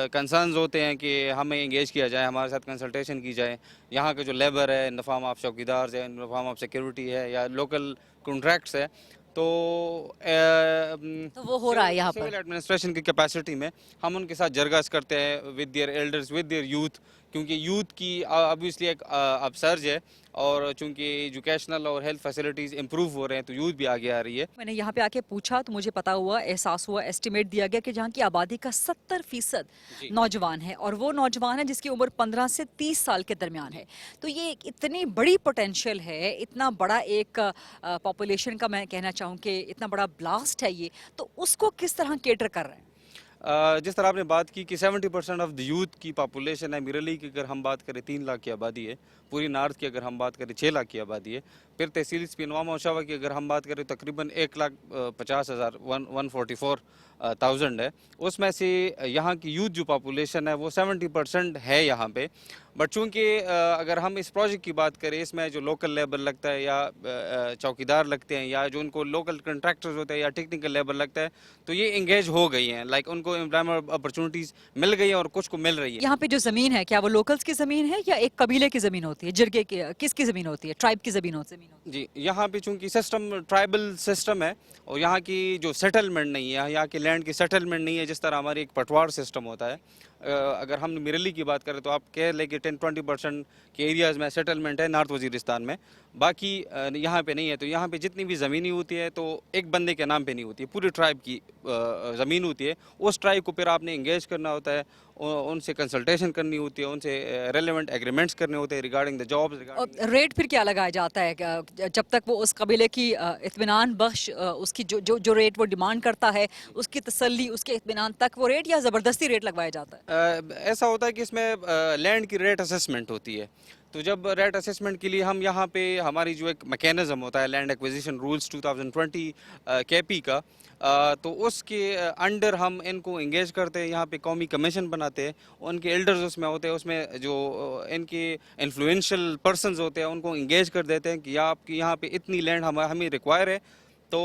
कंसर्न्स होते हैं कि हमें इंगेज किया जाए, हमारे साथ कंसल्टेशन की जाए। यहाँ के जो लेबर है इन द फॉर्म ऑफ चौकीदार है, in the form of security है या लोकल कॉन्ट्रैक्ट्स है, तो वो हो रहा है यहाँ पर सिविल एडमिनिस्ट्रेशन की कैपेसिटी में हम उनके साथ जरगास करते हैं with their elders, with their youth, क्योंकि यूथ की ऑब्वियसली एक अब सर्ज है और चूंकि एजुकेशनल और हेल्थ फैसिलिटीज़ इम्प्रूव हो रहे हैं तो यूथ भी आगे आ रही है। मैंने यहाँ पे आके पूछा तो मुझे पता हुआ, एहसास हुआ, एस्टिमेट दिया गया कि जहाँ की आबादी का 70% नौजवान है और वो नौजवान है जिसकी उम्र 15 से 30 साल के दरमियान है। तो ये एक इतनी बड़ी पोटेंशियल है, इतना बड़ा एक पॉपुलेशन का मैं कहना चाहूँ कि इतना बड़ा ब्लास्ट है ये, तो उसको किस तरह केटर कर रहे हैं? जिस तरह आपने बात की कि 70% ऑफ द यूथ की पॉपुलेशन है। मिरली की अगर हम बात करें 3 लाख की आबादी है, पूरी नॉर्थ की अगर हम बात करें 6 लाख की आबादी है, फिर तहसील स्पिनवामा और शवा की अगर हम बात करें तकरीबन 1,50,000 144,000 है। उसमें से यहाँ की यूथ जो पॉपुलेशन है वो 70% है यहाँ पे। बट चूँकि अगर हम इस प्रोजेक्ट की बात करें, इसमें जो लोकल लेबर लगता है या चौकीदार लगते हैं या जो उनको लोकल कंट्रैक्टर्स होते हैं या टेक्निकल लेबर लगता है, तो ये इंगेज हो गई हैं। लाइक उनको एम्प्लॉयमेंट अपॉर्चुनिटीज़ मिल गई हैं और कुछ को मिल रही है। यहाँ पे जो ज़मीन है, क्या वो लोकल्स की ज़मीन है या एक कबीले की ज़मीन होती है, जिरगे की, किसकी ज़मीन होती है, ट्राइब की ज़मीन होती है? जी, यहाँ पे चूँकि सिस्टम ट्राइबल सिस्टम है और यहाँ की जो सेटलमेंट नहीं है, यहाँ की लैंड की सेटलमेंट नहीं है जिस तरह हमारी एक पटवार सिस्टम होता है। अगर हम मिरली की बात करें तो आप कह लें कि 10-20% के एरियाज़ में सेटलमेंट है नॉर्थ वज़ीरिस्तान में, बाकी यहाँ पे नहीं है। तो यहाँ पे जितनी भी ज़मीनी होती है तो एक बंदे के नाम पे नहीं होती है, पूरी ट्राइब की ज़मीन होती है। उस ट्राइब को फिर आपने इंगेज करना होता है, उनसे कंसल्टेशन करनी होती है, उनसे रेलेवेंट एग्रीमेंट्स करने होते हैं रिगार्डिंग द जॉब्स। रेट फिर क्या लगाया जाता है जब तक वो उस कबीले की इत्मीनान बख्श उसकी जो रेट वो डिमांड करता है, उसकी तसल्ली, उसके इत्मीनान तक वो रेट, या ज़बरदस्ती रेट लगवाया जाता है? ऐसा होता है कि इसमें लैंड की रेट असेसमेंट होती है। तो जब रेट असेसमेंट के लिए हम यहाँ पे हमारी जो एक मैकेनिज़्म होता है लैंड एक्विजिशन रूल्स 2020 केपी का, तो उसके अंडर हम इनको इंगेज करते हैं। यहाँ पे कौमी कमीशन बनाते हैं, उनके एल्डर्स उसमें होते हैं, उसमें जो इनके इन्फ्लुएंशियल पर्सनस होते हैं उनको इंगेज कर देते हैं कि आपकी यहाँ पे इतनी लैंड हमें रिक्वायर है। तो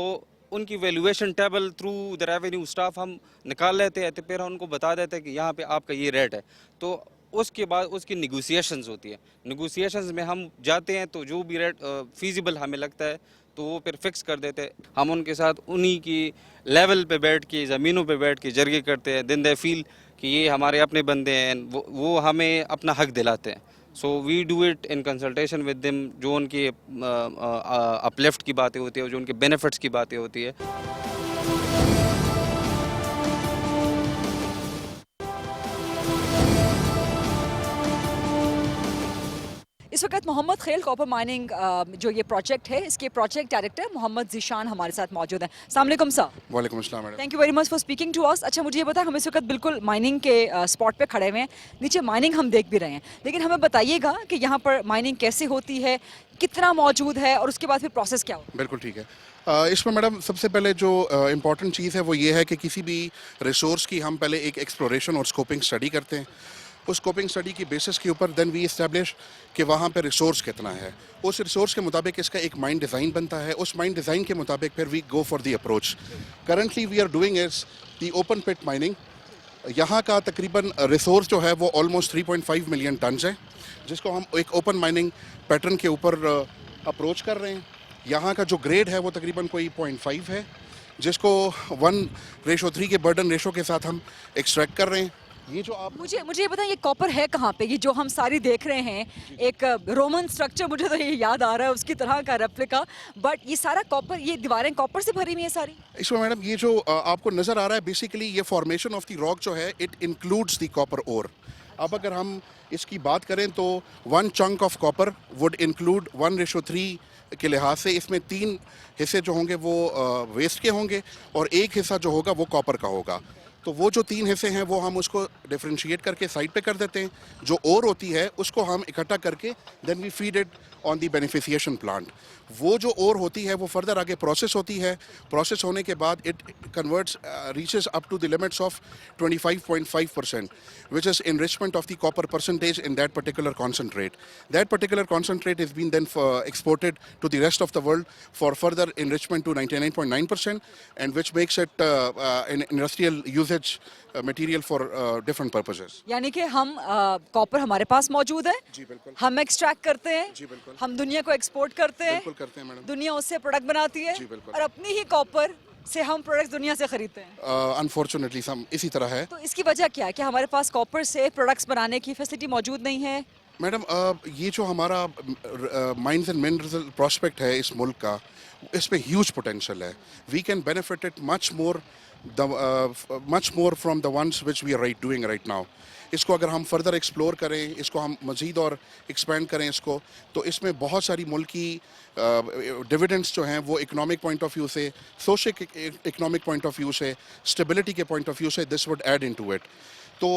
उनकी valuation table through the revenue staff हम निकाल लेते हैं, तो फिर उनको बता देते हैं कि यहाँ पे आपका ये रेट है। तो उसके बाद उसकी निगोसिएशंस होती है। निगोसिएशंस में हम जाते हैं तो जो भी रेट फीजिबल हमें लगता है तो वो फिर फिक्स कर देते हैं। हम उनके साथ उन्हीं की लेवल पे बैठ के, ज़मीनों पे बैठ के जरगे करते हैं। दिन दे फील कि ये हमारे अपने बंदे हैं, वो हमें अपना हक दिलाते हैं। So we do it in consultation with them. जो उनके अपलिफ्ट की बातें होती है, जो उनके बेनिफिट्स की बातें होती है। इस वक्त मोहम्मद खेल कॉपर माइनिंग जो ये प्रोजेक्ट है, इसके प्रोजेक्ट डायरेक्टर मोहम्मद ज़ीशान हमारे साथ मौजूद हैं। अस्सलाम वालेकुम सर। वालेकुम अस्सलाम madam. Thank you very much for speaking to us. अच्छा, मुझे ये बताएं, हम इस वक्त बिल्कुल माइनिंग के स्पॉट पे खड़े हुए हैं, नीचे माइनिंग हम देख भी रहे हैं, लेकिन हमें बताइएगा कि यहाँ पर माइनिंग कैसे होती है, कितना मौजूद है और उसके बाद फिर प्रोसेस क्या होता है? बिल्कुल ठीक है। इसमें मैडम सबसे पहले जो इम्पॉर्टेंट चीज़ है वो ये है कि किसी भी रिसोर्स की हम पहले एक एक्सप्लोरेशन और स्कोपिंग स्टडी करते हैं। उस स्कोपिंग स्टडी की बेसिस के ऊपर देन वी इस्टेब्लिश कि वहाँ पे रिसोर्स कितना है। उस रिसोर्स के मुताबिक इसका एक माइन डिज़ाइन बनता है। उस माइन डिज़ाइन के मुताबिक फिर we go for the approach. Currently we are doing is the open pit mining. यहाँ का तकरीबन रिसोर्स जो है वो ऑलमोस्ट 3.5 मिलियन टन्स है, जिसको हम एक ओपन माइनिंग पैटर्न के ऊपर अप्रोच कर रहे हैं। यहाँ का जो ग्रेड है वो तकरीबन कोई 0.5 है, जिसको 1:3 के बर्डन रेशो के साथ हम एक्सट्रैक्ट कर रहे हैं। ये जो आप मुझे ये बताएं, ये कॉपर है कहाँ पे? ये जो हम सारी देख रहे हैं, एक रोमन स्ट्रक्चर, मुझे तो ये याद आ रहा है उसकी तरह का रेप्लिका, बट ये सारा कॉपर, ये दीवारें कॉपर से भरी हुई है सारी? इसमें मैडम ये जो आपको नज़र आ रहा है, बेसिकली ये फॉर्मेशन ऑफ द रॉक जो है it includes the copper ore. अब अगर हम इसकी बात करें तो 1 chunk of copper would include 1:3 के लिहाज से इसमें 3 हिस्से जो होंगे वो वेस्ट के होंगे और एक हिस्सा जो होगा वो कॉपर का होगा। तो वो जो 3 हिस्से हैं वो हम उसको डिफरेंशिएट करके साइड पे कर देते हैं। जो और होती है उसको हम इकट्ठा करके then we feed it on the beneficiation plant. वो जो और होती है वो फर्दर आगे प्रोसेस होती है। प्रोसेस होने के बाद it converts reaches up to the limits of 25.5%, which is enrichment of the copper percentage in that particular concentrate. That particular concentrate is being then exported to the rest of the world for further enrichment to 99.9%, and which makes it an industrial usage material for different purposes. यानी कि हम copper हमारे पास मौजूद है, जी बिल्कुल, हम extract करते हैं, जी बिल्कुल, हम दुनिया को एक्सपोर्ट करते हैं, बिल्कुल करते हैं मैडम, दुनिया उससे प्रोडक्ट बनाती है जी बिल्कुल, और अपनी ही कॉपर से हम प्रोडक्ट्स दुनिया से खरीदते हैं। अनफॉर्चुनेटली इसी तरह है। तो इसकी वजह क्या है कि हमारे पास कॉपर से प्रोडक्ट्स बनाने की फैसिलिटी मौजूद नहीं है? मैडम ये जो हमारा माइंस एंड मिनरल प्रॉस्पेक्ट है इस मुल्क का, इसमें ह्यूज पोटेंशियल है। We can benefit it much more from the ones which we are doing right now. इसको अगर हम फर्दर एक्सप्लोर करें, इसको हम मज़ीद और एक्सपेंड करें इसको, तो इसमें बहुत सारी मुल्क की डिविडेंड्स जो हैं वो इकोनॉमिक पॉइंट ऑफ व्यू से, social economic point of view से, स्टेबिलिटी के पॉइंट ऑफ व्यू से this would add into it. तो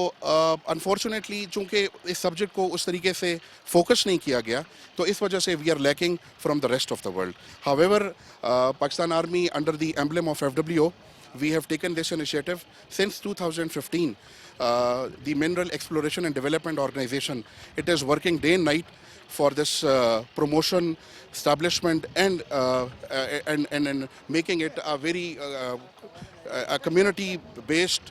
अनफॉर्चुनेटली चूँकि इस सब्जेक्ट को उस तरीके से फोकस नहीं किया गया, तो इस वजह से we are lacking from the rest of the world. However Pakistan army under the emblem of FWO, we have taken this initiative since 2015. The Mineral Exploration and Development Organization, it is working day and night for this promotion, establishment, and making it a very a community-based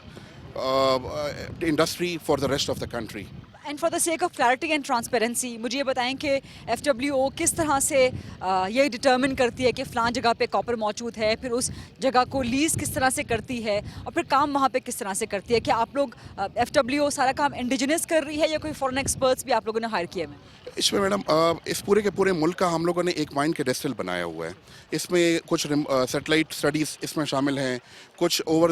industry for the rest of the country. And for the sake of clarity and transparency, मुझे ये बताएं कि FWO किस तरह से ये determine करती है कि फ़लाँ जगह पे कॉपर मौजूद है, फिर उस जगह को लीज़ किस तरह से करती है और फिर काम वहाँ पे किस तरह से करती है? क्या आप लोग FWO सारा काम इंडिजिनस कर रही है या कोई फॉरेन एक्सपर्ट्स भी आप लोगों ने हायर किए हैं? इसमें मैडम इस पूरे के पूरे मुल्क का हम लोगों ने एक माइन कैडेस्ट्रल बनाया हुआ है। इसमें कुछ सैटेलाइट स्टडीज़ इसमें शामिल हैं, कुछ ओवर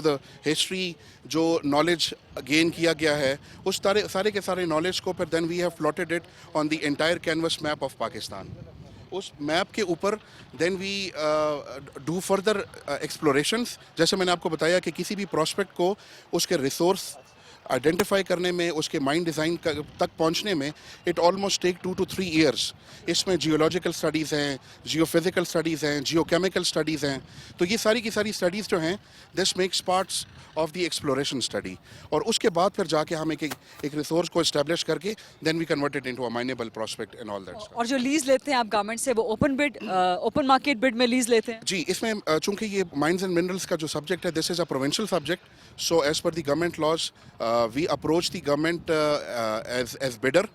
द हिस्ट्री जो नॉलेज गेन किया गया है, उस सारे के सारे नॉलेज को फिर then we have plotted it on the entire canvas map of Pakistan. उस मैप के ऊपर then we do further explorations. जैसे मैंने आपको बताया कि किसी भी प्रॉस्पेक्ट को उसके रिसोर्स आइडेंटिफाई करने में, उसके माइन डिज़ाइन तक पहुंचने में it almost take 2 to 3 years। इसमें जियोलॉजिकल स्टडीज़ हैं, जियोफिज़िकल स्टडीज़ हैं, जियोकेमिकल स्टडीज़ हैं। तो ये सारी की सारी स्टडीज़ जो हैं this makes parts of the exploration study, और उसके बाद फिर जाके हम एक रिसोर्स को इस्टेब्लिश करके then we convert it into a mineable prospect and all that. और जो लीज लेते हैं आप गवर्नमेंट से, वो ओपन मार्केट बिड में लीज लेते हैं? जी, इसमें चूंकि ये माइंस एंड मिनरल्स का जो सब्जेक्ट है this is a provincial subject, so as per the government laws we approach the government as bidder,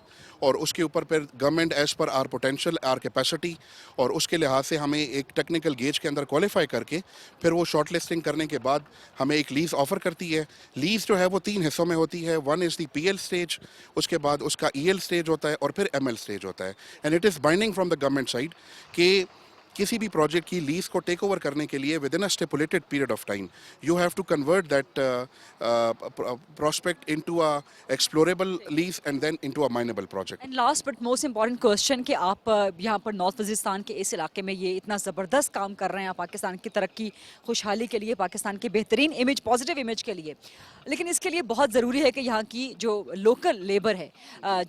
और उसके ऊपर फिर government as per our potential, our capacity, और उसके लिहाज से हमें एक टेक्निकल गेज के अंदर क्वालिफाई करके फिर वो शॉर्ट लिस्टिंग करने के बाद हमें एक लीज़ ऑफ़र करती है। लीज़ जो है वो 3 हिस्सों में होती है। One is the PL stage, उसके बाद उसका EL स्टेज होता है, और फिर ML स्टेज होता है। And it is binding from the government side कि किसी भी प्रोजेक्ट की लीज को टेक ओवर करने के लिए within a stipulated period of time you have to convert that prospect into a explorable lease and then into a minable project. And last but most important question कि आप यहाँ पर north Waziristan के इस इलाके में ये इतना ज़बरदस्त काम कर रहे हैं पाकिस्तान की तरक्की, खुशहाली के लिए, पाकिस्तान की बेहतरीन इमेज, पॉजिटिव इमेज के लिए, लेकिन इसके लिए बहुत ज़रूरी है कि यहाँ की जो लोकल लेबर है,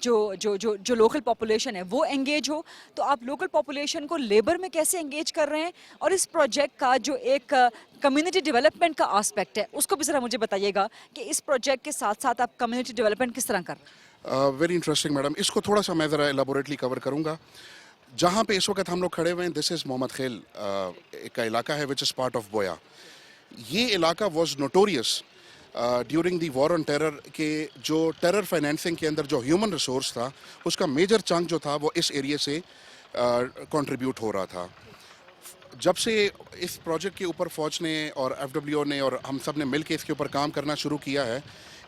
जो लोकल पॉपुलेशन है वो एंगेज हो। तो आप लोकल पॉपुलेशन को लेबर में कैसे एंगेज कर रहे हैं, और इस प्रोजेक्ट का जो एक कम्युनिटी डेवलपमेंट का एस्पेक्ट है उसको भी ज़रा मुझे बताइएगा कि इस प्रोजेक्ट के साथ साथ आप कम्युनिटी डेवलपमेंट किस तरह कर रहे हैं? वेरी इंटरेस्टिंग मैडम, इसको थोड़ा सा मैं ज़रा एलाबोरेटली कवर करूँगा। जहाँ पे इस वक्त हम लोग खड़े हुए हैं दिस इज़ मोहम्मद खेल का इलाका है विच इज़ पार्ट ऑफ बोया। ये इलाका was notorious during the war on terror के जो टेरर फाइनेंसिंग के अंदर जो ह्यूमन रिसोर्स था उसका मेजर चंक जो था वो इस एरिया से कंट्रीब्यूट हो रहा था। जब से इस प्रोजेक्ट के ऊपर फ़ौज ने और FWO ने और हम सब ने मिल के इसके ऊपर काम करना शुरू किया है,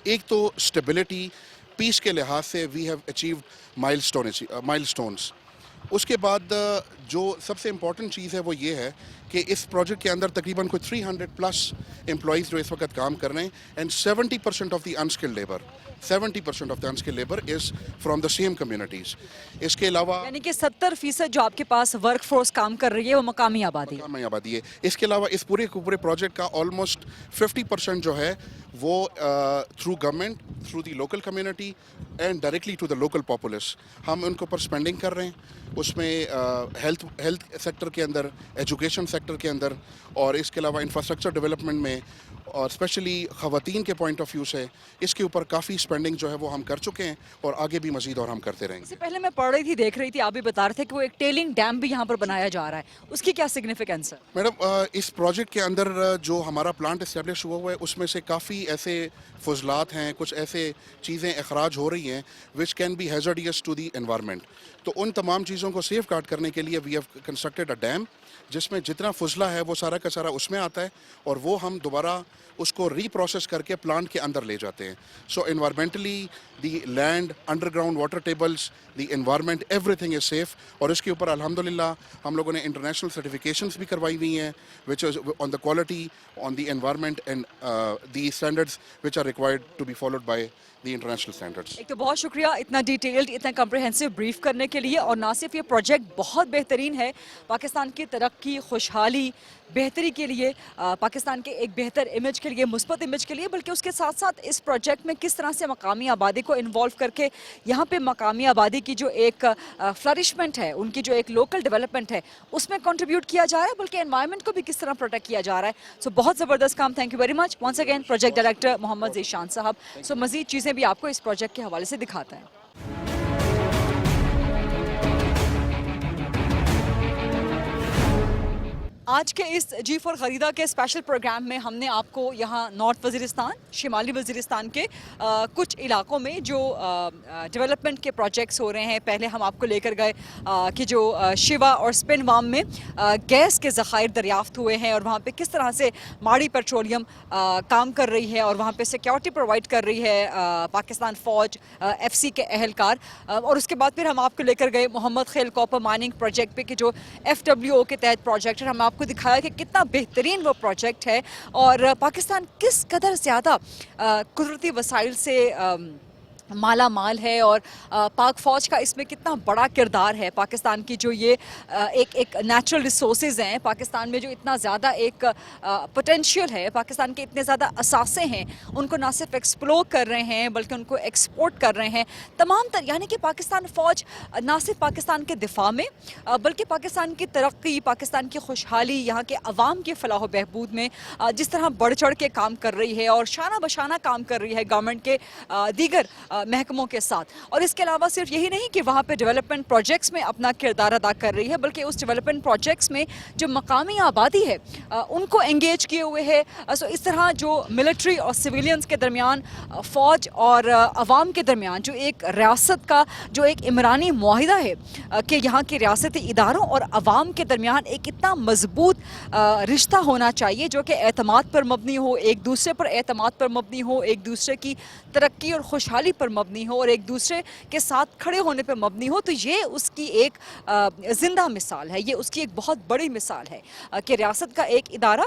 एक तो स्टेबिलिटी, पीस के लिहाज से वी हैव अचीव्ड माइलस्टोन्स। उसके बाद जो सबसे इम्पॉर्टेंट चीज़ है वो ये है कि इस प्रोजेक्ट के अंदर तकरीबन कोई 300+ एम्प्लॉइज़ जो इस वक्त काम कर रहे हैं, and 70% of the unskilled labour, 70% of the unskilled labour is from the same communities. इसके अलावा यानी कि 70% जो आपके पास वर्क फोर्स काम कर रही है वो मकामी आबादी है। इसके अलावा इस पूरे प्रोजेक्ट का ऑलमोस्ट 50% जो है वो through government, through the local community and directly to the local populace हम उनके ऊपर स्पेंडिंग कर रहे हैं। उसमें हेल्थ सेक्टर के अंदर, एजुकेशन सेक्टर के अंदर, और इसके अलावा इंफ्रास्ट्रक्चर डेवलपमेंट में, اور اسپیشلی خواتین کے پوائنٹ آف ویو سے اس کے اوپر کافی اسپینڈنگ جو ہے وہ ہم کر چکے ہیں اور آگے بھی مزید اور ہم کرتے رہیں گے. اس سے پہلے میں پڑھ رہی تھی، دیکھ رہی تھی، آپ بھی بتا رہے تھے کہ وہ ایک ٹیلنگ ڈیم بھی یہاں پر بنایا جا رہا ہے، اس کی کیا سگنیفیکینس ہے؟ میڈم اس پروجیکٹ کے اندر جو ہمارا پلانٹ اسٹیبلش ہوا ہے اس میں سے کافی ایسے فضلات ہیں، کچھ ایسے چیزیں اخراج ہو رہی ہیں which can be hazardous to the environment. تو ان تمام چیزوں کو سیف گارڈ کرنے کے لیے we have constructed a dam جس میں جتنا فضلہ ہے وہ سارا کا سارا اس میں آتا ہے اور وہ ہم دوبارہ اس کو ری پروسیس کر کے پلانٹ کے اندر لے جاتے ہیں. So environmentally the land, underground water tables, the environment, everything is safe. اور اس کے اوپر الحمدللہ ہم لوگوں نے انٹرنیشنل سرٹیفکیشنس بھی کروائی ہوئی ہیں which is on the quality, on the environment and the standards which are required to be followed by the international standards. ایک تو بہت شکریہ اتنا ڈیٹیلڈ، اتنا کمپریہنسو بریف کرنے کے لیے. اور نہ صرف یہ پروجیکٹ بہت بہترین ہے پاکستان کی ترقی، خوشحالی، بہتری کے لیے، پاکستان کے ایک بہتر امیج کے لیے، مثبت امیج کے لیے، بلکہ اس کے ساتھ ساتھ اس پروجیکٹ میں کس طرح سے مقامی آبادی کو انوالو کر کے یہاں پہ مقامی آبادی کی جو ایک فلرشمنٹ ہے، ان کی جو ایک لوکل ڈیولپمنٹ ہے، اس میں کنٹریبیوٹ کیا جا رہا ہے، بلکہ انوائرمنٹ کو بھی کس طرح پروٹیکٹ کیا جا رہا ہے. سو بہت زبردست کام. Thank you very much once again project director Muhammad Zeeshan sahab. So مزید چیزیں بھی آپ کو اس پروجیکٹ کے حوالے سے دکھاتا ہے. آج کے اس G4 خریدا کے اسپیشل پروگرام میں ہم نے آپ کو یہاں نارتھ وزیرستان، شمالی وزیرستان کے کچھ علاقوں میں جو ڈیولپمنٹ کے پروجیکٹس ہو رہے ہیں، پہلے ہم آپ کو لے کر گئے کہ جو شیوا اور سپن وام میں گیس کے ذخائر دریافت ہوئے ہیں اور وہاں پہ کس طرح سے ماڑی پیٹرولیم کام کر رہی ہے اور وہاں پہ سیکیورٹی پرووائڈ کر رہی ہے پاکستان فوج، FCC کے اہلکار. اور اس کے بعد پھر ہم آپ کو لے کر گئے محمد خیل کاپر مائننگ پروجیکٹ پہ کہ جو FWO کے تحت پروجیکٹ ہے. ہم آپ کو دکھایا کہ کتنا بہترین وہ پروجیکٹ ہے اور پاکستان کس قدر زیادہ قدرتی وسائل سے مالا مال ہے اور پاک فوج کا اس میں کتنا بڑا کردار ہے. پاکستان کی جو یہ ایک نیچرل ریسورسز ہیں، پاکستان میں جو اتنا زیادہ ایک پوٹینشیل ہے، پاکستان کے اتنے زیادہ اثاثے ہیں، ان کو نہ صرف ایکسپلور کر رہے ہیں بلکہ ان کو ایکسپورٹ کر رہے ہیں تمام یعنی کہ پاکستان فوج نہ صرف پاکستان کے دفاع میں بلکہ پاکستان کی ترقی، پاکستان کی خوشحالی، یہاں کے عوام کی فلاح و بہبود میں جس طرح بڑھ چڑھ کے کام کر رہی ہے اور شانہ بشانہ کام کر رہی ہے گورنمنٹ کے دیگر محکموں کے ساتھ. اور اس کے علاوہ صرف یہی نہیں کہ وہاں پہ ڈیولپمنٹ پروجیکٹس میں اپنا کردار ادا کر رہی ہے بلکہ اس ڈیولپمنٹ پروجیکٹس میں جو مقامی آبادی ہے ان کو انگیج کیے ہوئے ہے. سو اس طرح جو ملٹری اور سویلینز کے درمیان، فوج اور عوام کے درمیان جو ایک ریاست کا جو ایک عمرانی معاہدہ ہے کہ یہاں کے ریاستی اداروں اور عوام کے درمیان ایک اتنا مضبوط رشتہ ہونا چاہیے جو کہ اعتماد پر مبنی ہو، ایک دوسرے پر اعتماد پر مبنی ہو، ایک دوسرے کی ترقی اور خوشحالی پر مبنی ہو اور ایک دوسرے کے ساتھ کھڑے ہونے پہ مبنی ہو. تو یہ اس کی ایک زندہ مثال ہے، یہ اس کی ایک بہت بڑی مثال ہے کہ ریاست کا ایک ادارہ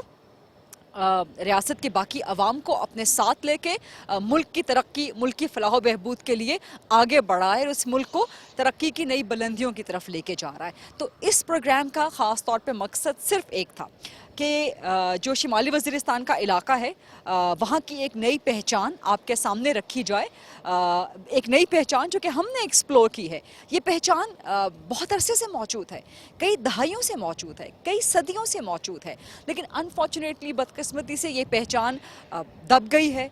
ریاست کے باقی عوام کو اپنے ساتھ لے کے ملک کی ترقی، ملک کی فلاح و بہبود کے لیے آگے بڑھا ہے اور اس ملک کو ترقی کی نئی بلندیوں کی طرف لے کے جا رہا ہے. تو اس پروگرام کا خاص طور پہ مقصد صرف ایک تھا کہ جو شمالی وزیرستان کا علاقہ ہے وہاں کی ایک نئی پہچان آپ کے سامنے رکھی جائے، ایک نئی پہچان جو کہ ہم نے ایکسپلور کی ہے. یہ پہچان بہت عرصے سے موجود ہے، کئی دہائیوں سے موجود ہے، کئی صدیوں سے موجود ہے، لیکن انفارچونیٹلی بدقسمتی سے یہ پہچان دب گئی ہے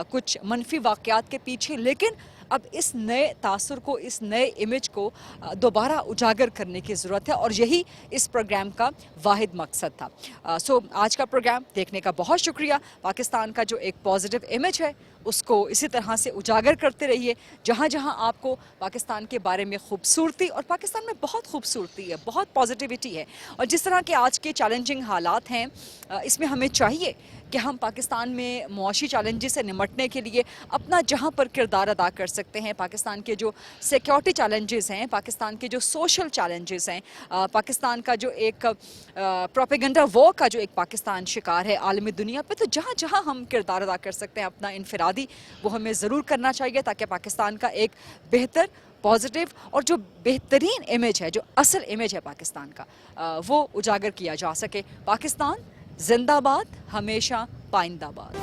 کچھ منفی واقعات کے پیچھے. لیکن اب اس نئے تاثر کو، اس نئے امیج کو دوبارہ اجاگر کرنے کی ضرورت ہے اور یہی اس پروگرام کا واحد مقصد تھا. سو آج کا پروگرام دیکھنے کا بہت شکریہ. پاکستان کا جو ایک پازیٹیو امیج ہے اس کو اسی طرح سے اجاگر کرتے رہیے. جہاں جہاں آپ کو پاکستان کے بارے میں خوبصورتی، اور پاکستان میں بہت خوبصورتی ہے، بہت پازیٹیوٹی ہے، اور جس طرح کے آج کے چیلنجنگ حالات ہیں اس میں ہمیں چاہیے کہ ہم پاکستان میں معاشی چیلنجز سے نمٹنے کے لیے اپنا جہاں پر کردار ادا کر سکتے ہیں، پاکستان کے جو سیکیورٹی چیلنجز ہیں، پاکستان کے جو سوشل چیلنجز ہیں، پاکستان کا جو ایک پروپیگنڈا وار کا جو ایک پاکستان شکار ہے عالمی دنیا پہ، تو جہاں جہاں ہم کردار ادا کر سکتے ہیں اپنا انفرادی، وہ ہمیں ضرور کرنا چاہیے تاکہ پاکستان کا ایک بہتر، پازیٹیو اور جو بہترین امیج ہے، جو اصل امیج ہے پاکستان کا، وہ اجاگر کیا جا سکے. پاکستان زندہ باد، ہمیشہ پائندہ باد.